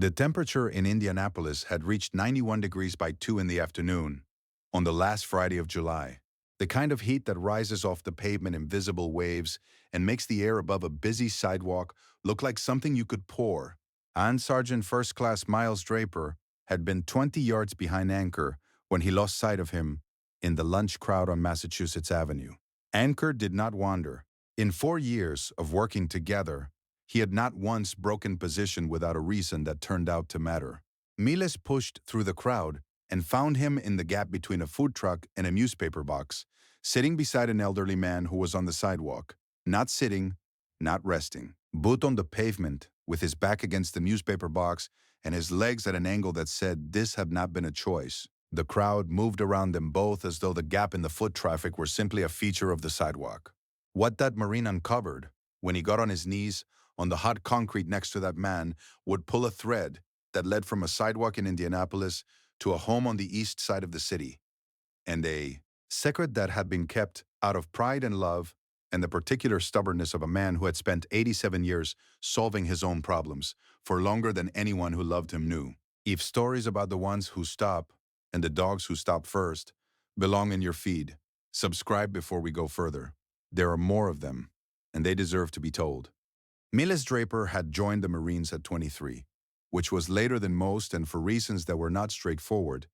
The temperature in Indianapolis had reached 91 degrees by 2 in the afternoon, on the last Friday of July. The kind of heat that rises off the pavement in visible waves and makes the air above a busy sidewalk look like something you could pour. And Sergeant First Class Miles Draper had been 20 yards behind Anchor when he lost sight of him in the lunch crowd on Massachusetts Avenue. Anchor did not wander. In 4 years of working together, he had not once broken position without a reason that turned out to matter. Miles pushed through the crowd and found him in the gap between a food truck and a newspaper box, sitting beside an elderly man who was on the sidewalk, not sitting, not resting, but on the pavement, with his back against the newspaper box and his legs at an angle that said this had not been a choice. The crowd moved around them both as though the gap in the foot traffic were simply a feature of the sidewalk. What that Marine uncovered, when he got on his knees on the hot concrete next to that man, would pull a thread that led from a sidewalk in Indianapolis to a home on the east side of the city, and a secret that had been kept out of pride and love and the particular stubbornness of a man who had spent 87 years solving his own problems for longer than anyone who loved him knew. If stories about the ones who stop and the dogs who stop first belong in your feed, subscribe before we go further. There are more of them, and they deserve to be told. Miles Draper had joined the Marines at 23, which was later than most and for reasons that were not straightforward.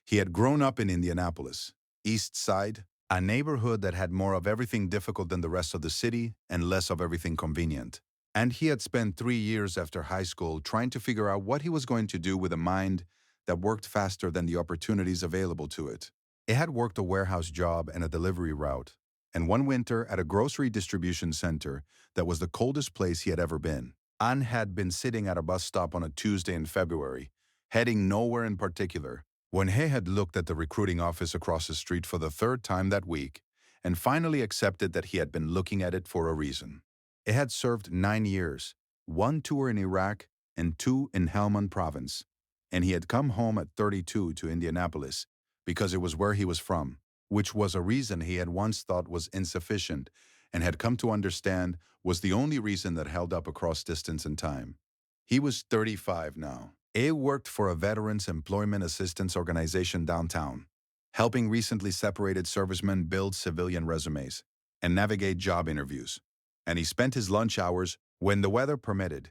He had grown up in Indianapolis, East Side, a neighborhood that had more of everything difficult than the rest of the city and less of everything convenient. And he had spent 3 years after high school trying to figure out what he was going to do with a mind that worked faster than the opportunities available to it. He had worked a warehouse job and a delivery route, and one winter at a grocery distribution center that was the coldest place he had ever been. Anne had been sitting at a bus stop on a Tuesday in February, heading nowhere in particular, when he had looked at the recruiting office across the street for the third time that week and finally accepted that he had been looking at it for a reason. He had served 9 years, 1 tour in Iraq and 2 in Helmand Province, and he had come home at 32 to Indianapolis because it was where he was from, which was a reason he had once thought was insufficient and had come to understand was the only reason that held up across distance and time. He was 35 now. He worked for a Veterans Employment Assistance Organization downtown, helping recently separated servicemen build civilian resumes and navigate job interviews. And he spent his lunch hours, when the weather permitted,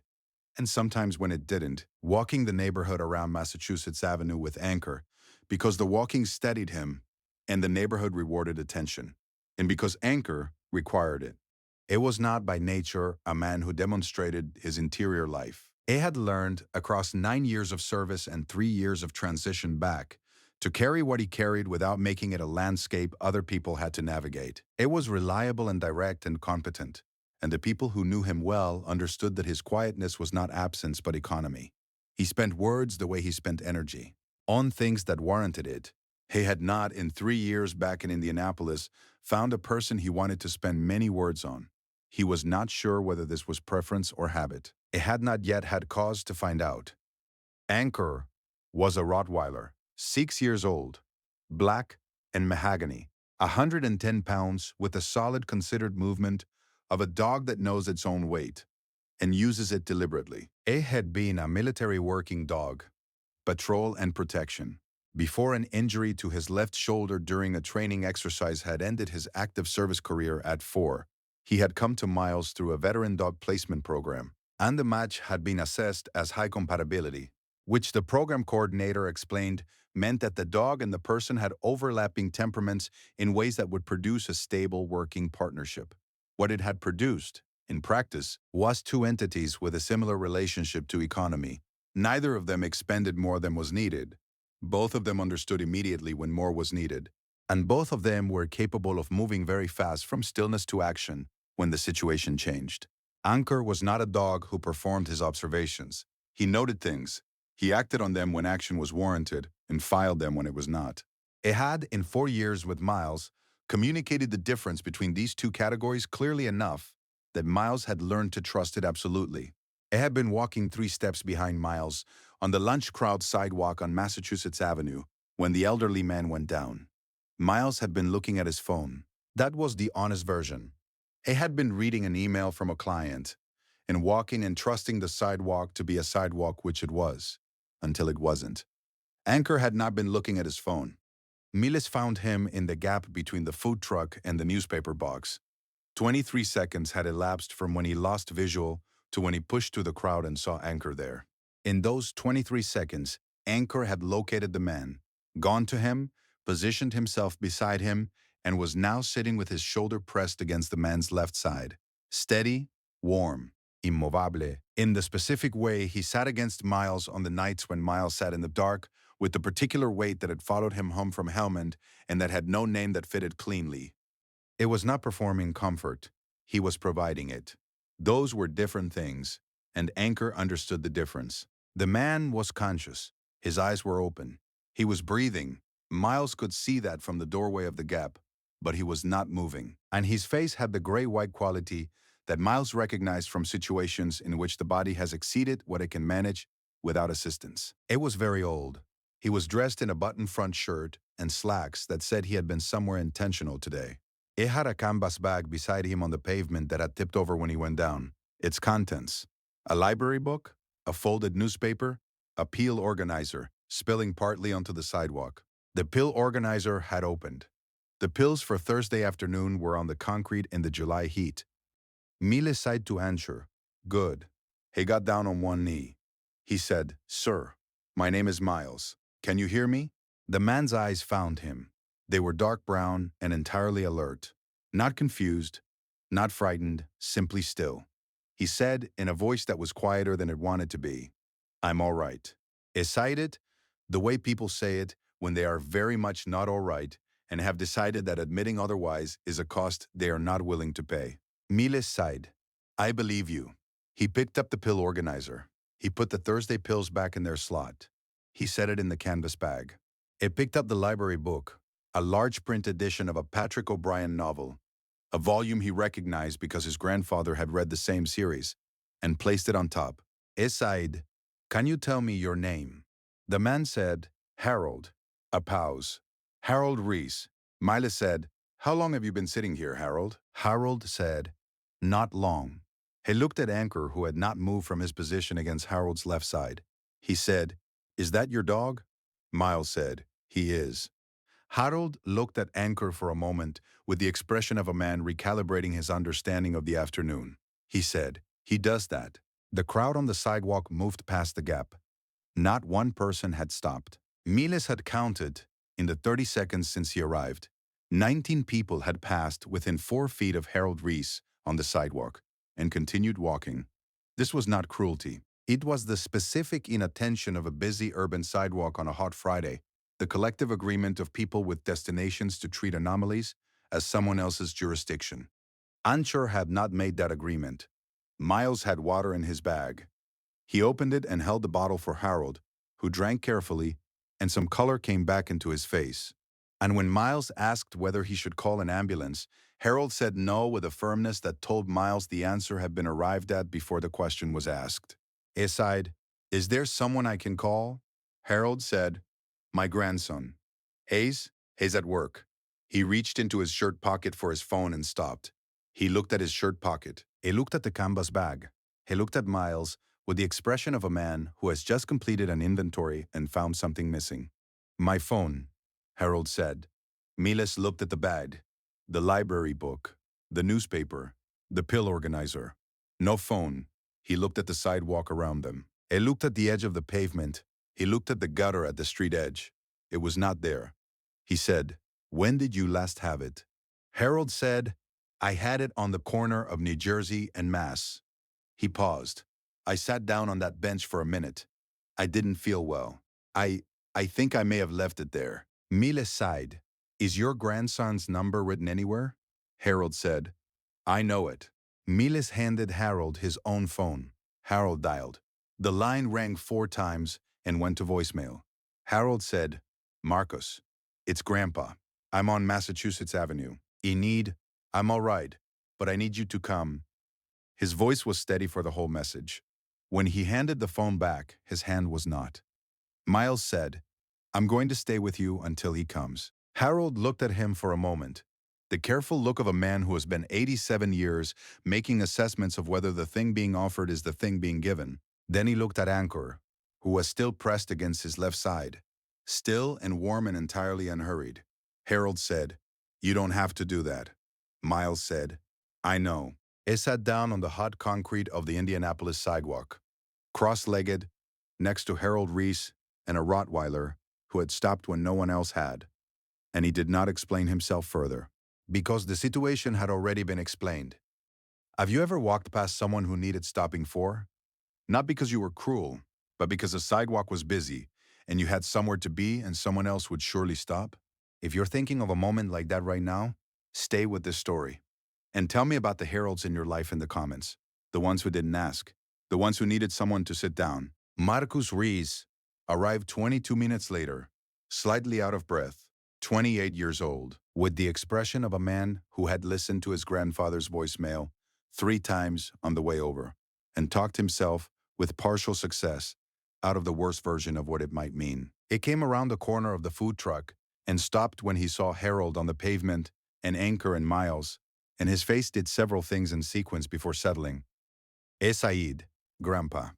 and sometimes when it didn't, walking the neighborhood around Massachusetts Avenue with Anchor, because the walking steadied him and the neighborhood rewarded attention, and because Anchor required it. He was not by nature a man who demonstrated his interior life. He had learned, across 9 years of service and 3 years of transition back, to carry what he carried without making it a landscape other people had to navigate. He was reliable and direct and competent, and the people who knew him well understood that his quietness was not absence but economy. He spent words the way he spent energy, on things that warranted it. He had not, in 3 years back in Indianapolis, found a person he wanted to spend many words on. He was not sure whether this was preference or habit. He had not yet had cause to find out. Anchor was a Rottweiler, 6 years old, black and mahogany, 110 pounds with a solid considered movement of a dog that knows its own weight and uses it deliberately. He had been a military working dog, patrol and protection, before an injury to his left shoulder during a training exercise had ended his active service career at 4. He had come to Miles through a veteran dog placement program, and the match had been assessed as high compatibility, which the program coordinator explained meant that the dog and the person had overlapping temperaments in ways that would produce a stable working partnership. What it had produced, in practice, was 2 entities with a similar relationship to economy. Neither of them expended more than was needed. Both of them understood immediately when more was needed, and both of them were capable of moving very fast from stillness to action when the situation changed. Anchor was not a dog who performed his observations. He noted things. He acted on them when action was warranted and filed them when it was not. He had, in 4 years with Miles, communicated the difference between these 2 categories clearly enough that Miles had learned to trust it absolutely. He had been walking 3 steps behind Miles on the lunch crowd sidewalk on Massachusetts Avenue when the elderly man went down. Miles had been looking at his phone. That was the honest version. He had been reading an email from a client, and walking and trusting the sidewalk to be a sidewalk, which it was, until it wasn't. Anchor had not been looking at his phone. Miles found him in the gap between the food truck and the newspaper box. 23 seconds had elapsed from when he lost visual to when he pushed through the crowd and saw Anchor there. In those 23 seconds, Anchor had located the man, gone to him, positioned himself beside him, and was now sitting with his shoulder pressed against the man's left side. Steady, warm, immovable. In the specific way he sat against Miles on the nights when Miles sat in the dark, with the particular weight that had followed him home from Helmand and that had no name that fitted cleanly. It was not performing comfort. He was providing it. Those were different things, and Anchor understood the difference. The man was conscious. His eyes were open. He was breathing. Miles could see that from the doorway of the gap, but he was not moving. And his face had the gray-white quality that Miles recognized from situations in which the body has exceeded what it can manage without assistance. It was very old. He was dressed in a button-front shirt and slacks that said he had been somewhere intentional today. It had a canvas bag beside him on the pavement that had tipped over when he went down. Its contents: a library book, a folded newspaper, a pill organizer, spilling partly onto the sidewalk. The pill organizer had opened. The pills for Thursday afternoon were on the concrete in the July heat. Miles sighed to answer. Good. He got down on one knee. He said, Sir, my name is Miles. Can you hear me? The man's eyes found him. They were dark brown and entirely alert. Not confused, not frightened, simply still. He said, in a voice that was quieter than it wanted to be, I'm all right. Excited, the way people say it when they are very much not all right and have decided that admitting otherwise is a cost they are not willing to pay. Miles sighed. I believe you. He picked up the pill organizer. He put the Thursday pills back in their slot. He set it in the canvas bag. It picked up the library book, a large print edition of a Patrick O'Brian novel, a volume he recognized because his grandfather had read the same series, and placed it on top. It sighed, Can you tell me your name? The man said, Harold. A pause. Harold Reese. Miles said, How long have you been sitting here, Harold? Harold said, Not long. He looked at Anchor, who had not moved from his position against Harold's left side. He said, Is that your dog? Miles said, He is. Harold looked at Anchor for a moment with the expression of a man recalibrating his understanding of the afternoon. He said, He does that. The crowd on the sidewalk moved past the gap. Not one person had stopped. Miles had counted, in the 30 seconds since he arrived, 19 people had passed within 4 feet of Harold Reese on the sidewalk and continued walking. This was not cruelty. It was the specific inattention of a busy urban sidewalk on a hot Friday, the collective agreement of people with destinations to treat anomalies as someone else's jurisdiction. Anchor had not made that agreement. Miles had water in his bag. He opened it and held the bottle for Harold, who drank carefully, and some color came back into his face. And when Miles asked whether he should call an ambulance, Harold said no with a firmness that told Miles the answer had been arrived at before the question was asked. He sighed, Is there someone I can call? Harold said, My grandson. He's at work. He reached into his shirt pocket for his phone and stopped. He looked at his shirt pocket. He looked at the canvas bag. He looked at Miles with the expression of a man who has just completed an inventory and found something missing. My phone, Harold said. Miles looked at the bag, the library book, the newspaper, the pill organizer. No phone. He looked at the sidewalk around them. He looked at the edge of the pavement. He looked at the gutter at the street edge. It was not there. He said, When did you last have it? Harold said, I had it on the corner of New Jersey and Mass. He paused. I sat down on that bench for a minute. I didn't feel well. I think I may have left it there. Miles sighed. Is your grandson's number written anywhere? Harold said, I know it. Miles handed Harold his own phone. Harold dialed. The line rang 4 times and went to voicemail. Harold said, Marcus, it's Grandpa. I'm on Massachusetts Avenue. I'm all right, but I need you to come. His voice was steady for the whole message. When he handed the phone back, his hand was not. Miles said, I'm going to stay with you until he comes. Harold looked at him for a moment. The careful look of a man who has been 87 years making assessments of whether the thing being offered is the thing being given. Then he looked at Anchor, who was still pressed against his left side, still and warm and entirely unhurried. Harold said, "You don't have to do that." Miles said, "I know." He sat down on the hot concrete of the Indianapolis sidewalk, cross-legged, next to Harold Reese and a Rottweiler who had stopped when no one else had. And he did not explain himself further, because the situation had already been explained. Have you ever walked past someone who needed stopping for? Not because you were cruel, but because the sidewalk was busy and you had somewhere to be and someone else would surely stop? If you're thinking of a moment like that right now, stay with this story. And tell me about the Harolds in your life in the comments. The ones who didn't ask. The ones who needed someone to sit down. Marcus Reese arrived 22 minutes later, slightly out of breath, 28 years old, with the expression of a man who had listened to his grandfather's voicemail 3 times on the way over, and talked himself, with partial success, out of the worst version of what it might mean. It came around the corner of the food truck and stopped when he saw Harold on the pavement and Anchor and Miles, and his face did several things in sequence before settling. Said, Grandpa.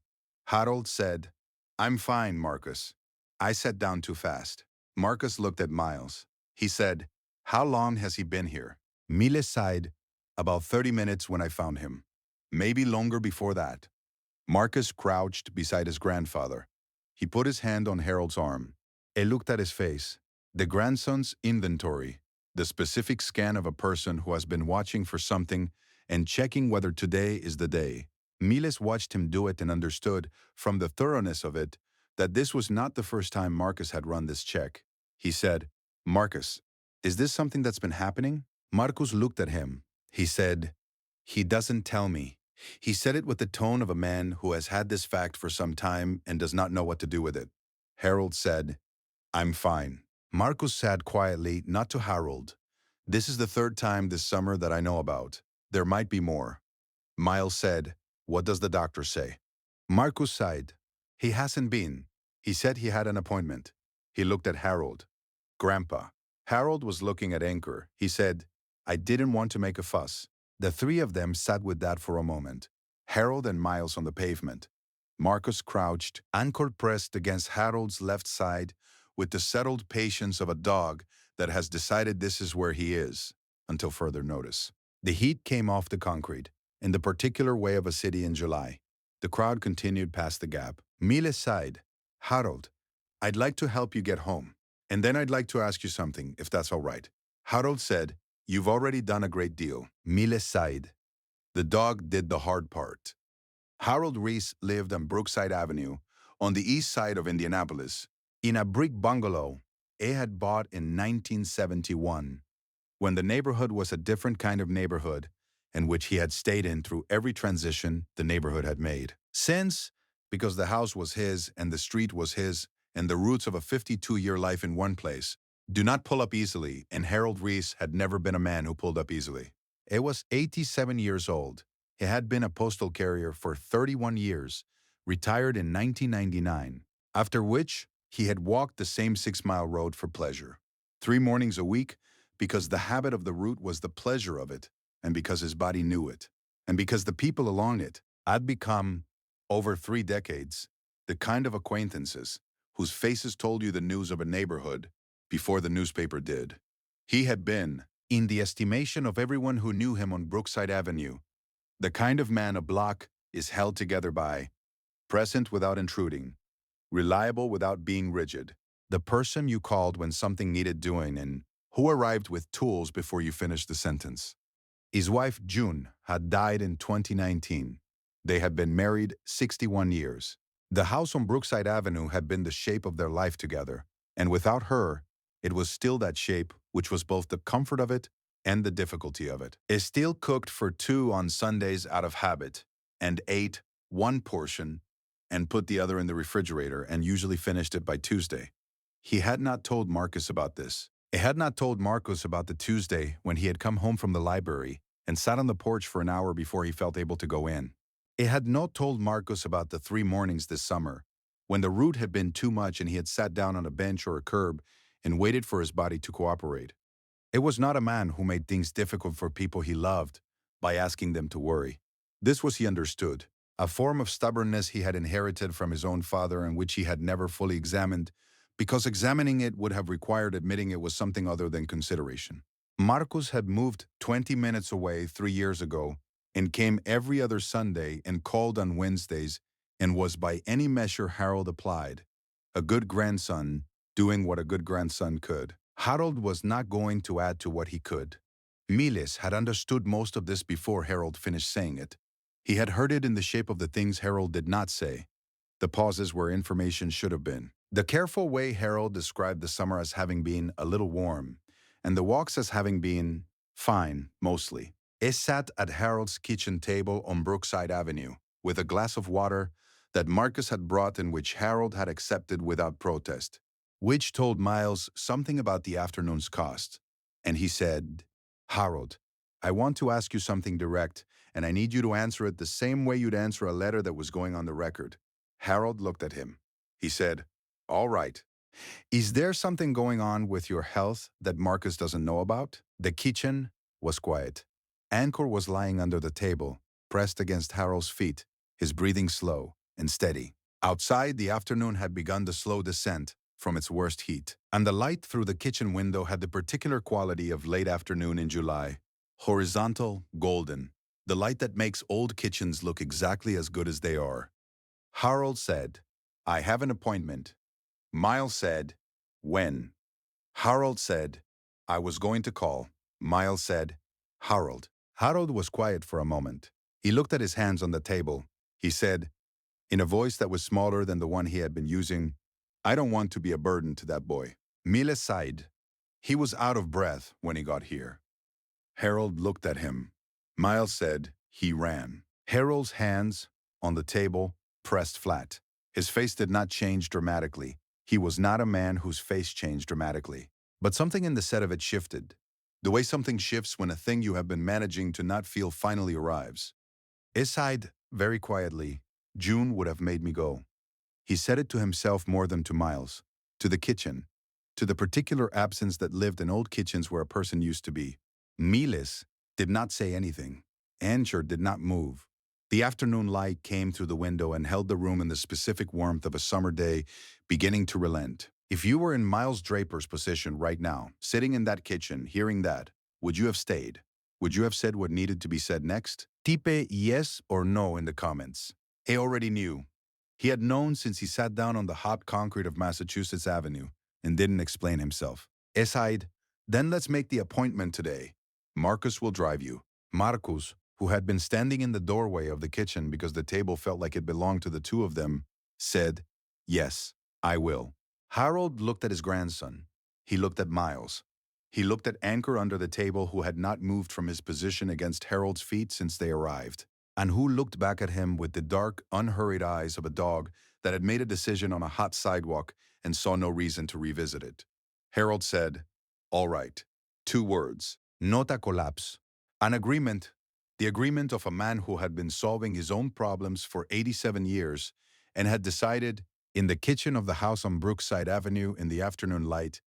Harold said, "I'm fine, Marcus. I sat down too fast." Marcus looked at Miles. He said, "How long has he been here?" Miles sighed, "About 30 minutes when I found him. Maybe longer before that." Marcus crouched beside his grandfather. He put his hand on Harold's arm. He looked at his face. The grandson's inventory, the specific scan of a person who has been watching for something and checking whether today is the day. Miles watched him do it and understood, from the thoroughness of it, that this was not the first time Marcus had run this check. He said, "Marcus, is this something that's been happening?" Marcus looked at him. He said, "He doesn't tell me." He said it with the tone of a man who has had this fact for some time and does not know what to do with it. Harold said, "I'm fine." Marcus said quietly, not to Harold, "This is the 3rd time this summer that I know about. There might be more." Miles said, "What does the doctor say?" Marcus sighed. "He hasn't been. He said he had an appointment." He looked at Harold. "Grandpa." Harold was looking at Anchor. He said, "I didn't want to make a fuss." The 3 of them sat with that for a moment. Harold and Miles on the pavement. Marcus crouched, Anchor pressed against Harold's left side, with the settled patience of a dog that has decided this is where he is, until further notice. The heat came off the concrete, in the particular way of a city in July. The crowd continued past the gap. Miles sighed, "Harold, I'd like to help you get home. And then I'd like to ask you something, if that's all right." Harold said, "You've already done a great deal." Miles sighed. "The dog did the hard part." Harold Reese lived on Brookside Avenue, on the east side of Indianapolis, in a brick bungalow he had bought in 1971, when the neighborhood was a different kind of neighborhood, and which he had stayed in through every transition the neighborhood had made. Since, because the house was his and the street was his, and the roots of a 52-year life in one place, do not pull up easily, and Harold Reese had never been a man who pulled up easily. He was 87 years old. He had been a postal carrier for 31 years, retired in 1999, after which he had walked the same 6-mile road for pleasure. 3 mornings a week, because the habit of the route was the pleasure of it, and because his body knew it, and because the people along it had become, over 3 decades, the kind of acquaintances whose faces told you the news of a neighborhood before the newspaper did. He had been, in the estimation of everyone who knew him on Brookside Avenue, the kind of man a block is held together by, present without intruding, reliable without being rigid, the person you called when something needed doing and who arrived with tools before you finished the sentence. His wife, June, had died in 2019. They had been married 61 years. The house on Brookside Avenue had been the shape of their life together, and without her, it was still that shape, which was both the comfort of it and the difficulty of it. He still cooked for 2 on Sundays out of habit, and ate 1 portion and put the other in the refrigerator and usually finished it by Tuesday. He had not told Marcus about this. He had not told Marcus about the Tuesday when he had come home from the library and sat on the porch for an hour before he felt able to go in. He had not told Marcus about the 3 mornings this summer, when the route had been too much and he had sat down on a bench or a curb and waited for his body to cooperate. It was not a man who made things difficult for people he loved by asking them to worry. This was, he understood, a form of stubbornness he had inherited from his own father and which he had never fully examined, because examining it would have required admitting it was something other than consideration. Marcus had moved 20 minutes away 3 years ago and came every other Sunday and called on Wednesdays and was by any measure Harold applied, a good grandson doing what a good grandson could. Harold was not going to add to what he could. Miles had understood most of this before Harold finished saying it. He had heard it in the shape of the things Harold did not say, the pauses where information should have been. The careful way Harold described the summer as having been a little warm, and the walks as having been fine, mostly. It sat at Harold's kitchen table on Brookside Avenue, with a glass of water that Marcus had brought and which Harold had accepted without protest, which told Miles something about the afternoon's cost. And he said, "Harold, I want to ask you something direct, and I need you to answer it the same way you'd answer a letter that was going on the record." Harold looked at him. He said, "All right. Is there something going on with your health that Marcus doesn't know about?" The kitchen was quiet. Anchor was lying under the table, pressed against Harold's feet, his breathing slow and steady. Outside, the afternoon had begun the slow descent from its worst heat, and the light through the kitchen window had the particular quality of late afternoon in July. Horizontal, golden, the light that makes old kitchens look exactly as good as they are. Harold said, "I have an appointment." Miles said, "When?" Harold said, "I was going to call." Miles said, "Harold." Harold was quiet for a moment. He looked at his hands on the table. He said, in a voice that was smaller than the one he had been using, "I don't want to be a burden to that boy." Miles sighed. He was out of breath when he got here. Harold looked at him. Miles said, "He ran." Harold's hands, on the table, pressed flat. His face did not change dramatically. He was not a man whose face changed dramatically. But something in the set of it shifted. The way something shifts when a thing you have been managing to not feel finally arrives. He sighed very quietly. "June would have made me go." He said it to himself more than to Miles, to the kitchen, to the particular absence that lived in old kitchens where a person used to be. Miles did not say anything. Anchor did not move. The afternoon light came through the window and held the room in the specific warmth of a summer day beginning to relent. If you were in Miles Draper's position right now, sitting in that kitchen, hearing that, would you have stayed? Would you have said what needed to be said next? Type yes or no in the comments. He already knew. He had known since he sat down on the hot concrete of Massachusetts Avenue and didn't explain himself. He sighed, "Then let's make the appointment today. Marcus will drive you." Marcus, who had been standing in the doorway of the kitchen because the table felt like it belonged to the two of them, said, "Yes, I will." Harold looked at his grandson. He looked at Miles. He looked at Anchor under the table, who had not moved from his position against Harold's feet since they arrived, and who looked back at him with the dark, unhurried eyes of a dog that had made a decision on a hot sidewalk and saw no reason to revisit it. Harold said, "All right." 2 words. Nota collapse. An agreement. The agreement of a man who had been solving his own problems for 87 years and had decided, in the kitchen of the house on Brookside Avenue in the afternoon light,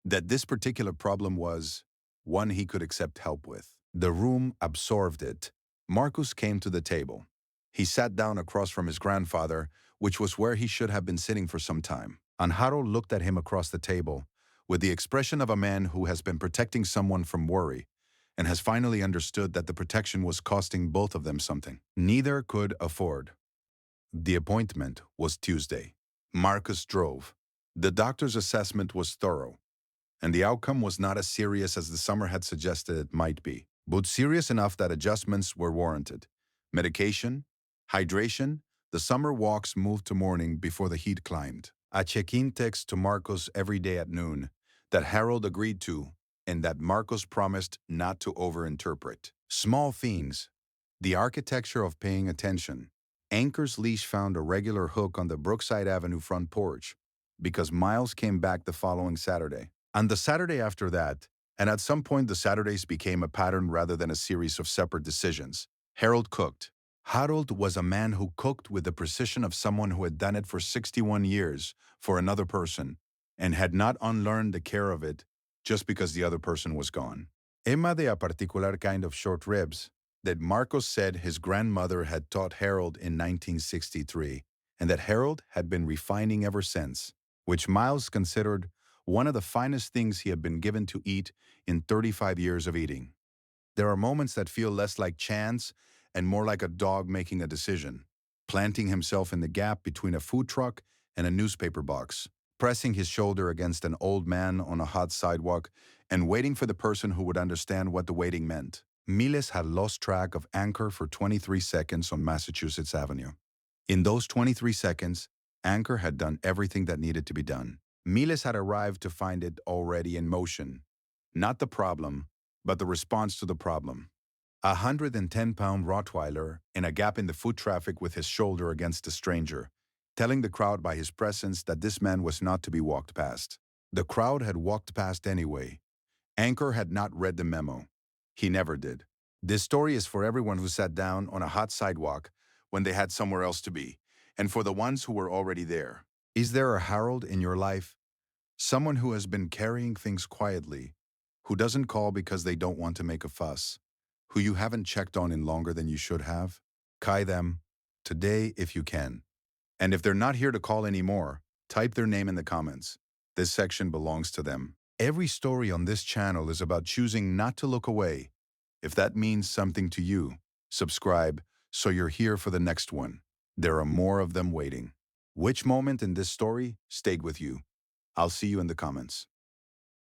that this particular problem was one he could accept help with. The room absorbed it. Marcus came to the table. He sat down across from his grandfather, which was where he should have been sitting for some time. And Harold looked at him across the table, with the expression of a man who has been protecting someone from worry, and has finally understood that the protection was costing both of them something. Neither could afford. The appointment was Tuesday. Marcus drove. The doctor's assessment was thorough, and the outcome was not as serious as the summer had suggested it might be, but serious enough that adjustments were warranted. Medication, hydration, the summer walks moved to morning before the heat climbed. A check-in text to Marcos every day at noon that Harold agreed to and that Marcos promised not to overinterpret. Small things. The architecture of paying attention. Anchor's leash found a regular hook on the Brookside Avenue front porch because Miles came back the following Saturday. And the Saturday after that, and at some point the Saturdays became a pattern rather than a series of separate decisions. Harold cooked. Harold was a man who cooked with the precision of someone who had done it for 61 years for another person and had not unlearned the care of it just because the other person was gone. Emma de a particular kind of short ribs that Marcos said his grandmother had taught Harold in 1963, and that Harold had been refining ever since, which Miles considered one of the finest things he had been given to eat in 35 years of eating. There are moments that feel less like chance and more like a dog making a decision, planting himself in the gap between a food truck and a newspaper box, pressing his shoulder against an old man on a hot sidewalk, and waiting for the person who would understand what the waiting meant. Miles had lost track of Anchor for 23 seconds on Massachusetts Avenue. In those 23 seconds, Anchor had done everything that needed to be done. Miles had arrived to find it already in motion. Not the problem, but the response to the problem. A 110-pound Rottweiler in a gap in the foot traffic with his shoulder against a stranger, telling the crowd by his presence that this man was not to be walked past. The crowd had walked past anyway. Anchor had not read the memo. He never did. This story is for everyone who sat down on a hot sidewalk when they had somewhere else to be, and for the ones who were already there. Is there a Harold in your life? Someone who has been carrying things quietly, who doesn't call because they don't want to make a fuss, who you haven't checked on in longer than you should have? Kai them today if you can. And if they're not here to call anymore, type their name in the comments. This section belongs to them. Every story on this channel is about choosing not to look away. If that means something to you, subscribe so you're here for the next one. There are more of them waiting. Which moment in this story stayed with you? I'll see you in the comments.